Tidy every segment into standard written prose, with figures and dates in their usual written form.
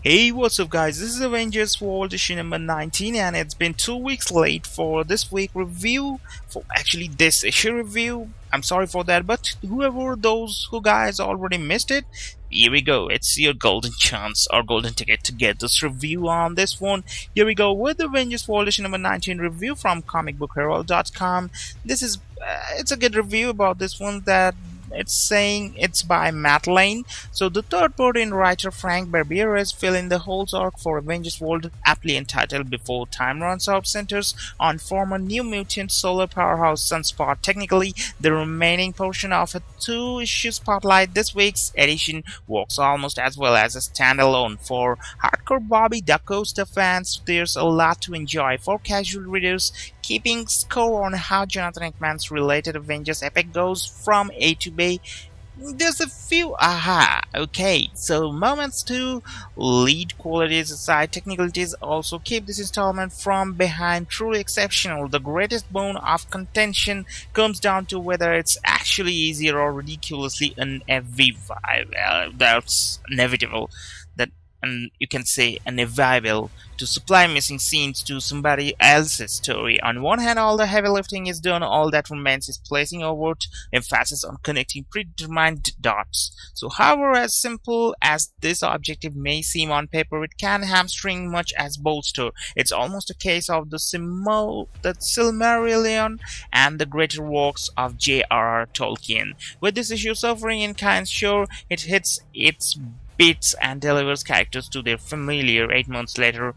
Hey, what's up guys, this is Avengers World issue number 19 and it's been 2 weeks late for this week review, for actually this issue review. I'm sorry for that, but whoever those who guys already missed it, here we go. It's your golden chance or golden ticket to get this review on this one. Here we go with the Avengers World issue number 19 review from comicbookherald.com. This is it's a good review about this one that it's saying it's by Matt Lehn. So the third part in writer Frank Barbiere is filling the whole arc for Avengers World, aptly entitled Before Time Runs Out, centers on former New Mutant solar powerhouse Sunspot. Technically, the remaining portion of a two-issue spotlight, this week's edition works almost as well as a standalone. For hardcore Bobby Da Costa fans, there's a lot to enjoy. For casual readers, keeping score on how Jonathan Hickman's related Avengers epic goes from A to B, there's a few okay, so moments to lead qualities aside, technicalities also keep this installment from behind truly exceptional. The greatest bone of contention comes down to whether it's actually easier or ridiculously unevitable. That's inevitable. That, and you can say unavailable to supply missing scenes to somebody else's story. On one hand, all the heavy lifting is done, all that remains is placing overt emphasis on connecting predetermined dots. So however, as simple as this objective may seem on paper, it can hamstring much as bolster. It's almost a case of the Silmarillion and the greater works of J.R.R. Tolkien. With this issue suffering in kind, sure, it hits its beats and delivers characters to their familiar 8 months later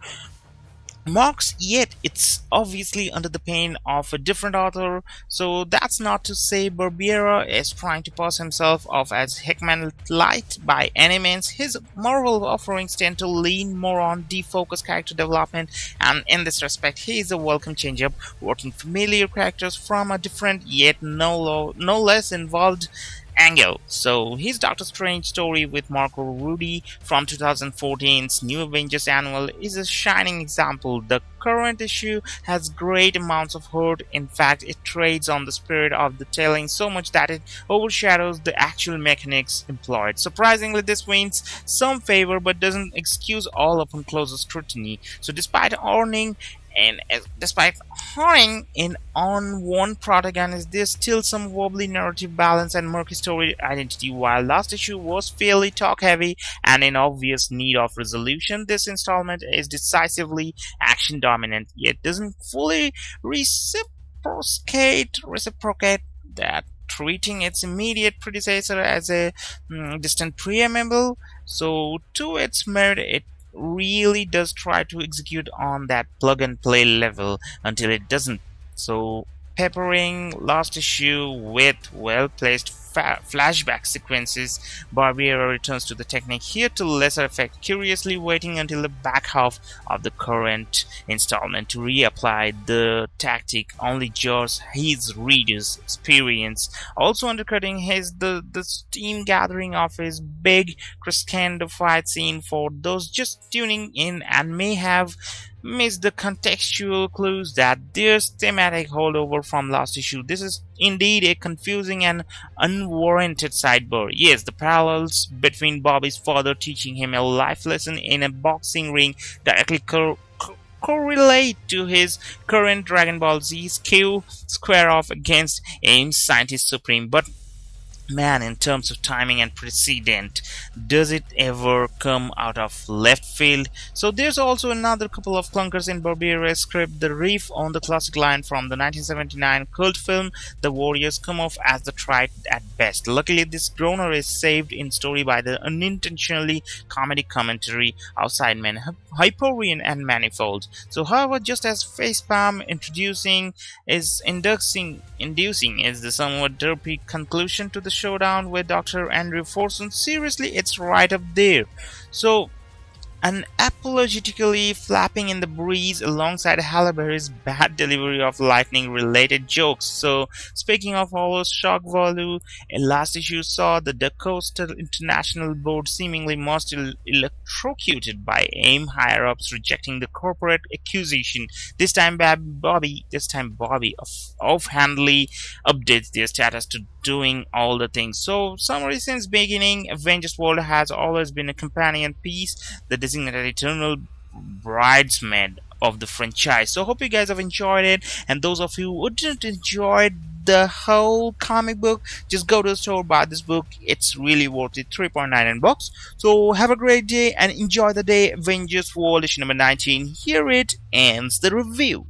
marks, yet it's obviously under the pain of a different author. So that's not to say Barbiere is trying to pass himself off as Hickman light by any means. His Marvel offerings tend to lean more on defocused character development, and in this respect he is a welcome change-up, working familiar characters from a different yet no less involved angle. So his Doctor Strange story with Marco Rudy from 2014's New Avengers Annual is a shining example. The current issue has great amounts of heart. In fact, it trades on the spirit of the telling so much that it overshadows the actual mechanics employed. Surprisingly, this wins some favor but doesn't excuse all upon closer scrutiny. So despite horning in on one protagonist, there's still some wobbly narrative balance and murky story identity. While last issue was fairly talk-heavy and in obvious need of resolution, this installment is decisively action-dominant, yet doesn't fully reciprocate that, treating its immediate predecessor as a distant preamble. So to its merit, it really does try to execute on that plug and play level until it doesn't. So peppering last issue with well-placed flashback sequences, Barbiere returns to the technique here to lesser effect, curiously waiting until the back half of the current installment to reapply the tactic only jars his readers' experience, also undercutting the steam gathering of his big crescendo fight scene. For those just tuning in and may have missed the contextual clues that there's thematic holdover from last issue, this is indeed a confusing and unwarranted sidebar. Yes, the parallels between Bobby's father teaching him a life lesson in a boxing ring directly correlate to his current Dragon Ball Z's Q square off against AIM's Scientist Supreme. But man, in terms of timing and precedent, does it ever come out of left field? So there's also another couple of clunkers in Barbiere's script. The riff on the classic line from the 1979 cult film The Warriors come off as the trite at best. Luckily, this groaner is saved in story by the unintentionally comedic commentary of Sidemen, Hyperion and Manifold. So however, just as facepalm inducing is the somewhat derpy conclusion to the showdown with Dr. Andrew Forson, seriously, it's right up there. So unapologetically flapping in the breeze alongside Halle Berry's bad delivery of lightning-related jokes. So, speaking of all shock value, last issue saw the Da Costa International Board seemingly most electrocuted by AIM higher-ups rejecting the corporate accusation. This time Bobby offhandedly updates their status to doing all the things. So summary: since beginning, Avengers World has always been a companion piece, the designated eternal bridesmaid of the franchise. So hope you guys have enjoyed it, and those of you who didn't enjoy the whole comic book, just go to the store, buy this book. It's really worth it. 3.9 in box. So have a great day and enjoy the day. Avengers World issue number 19. Here it ends the review.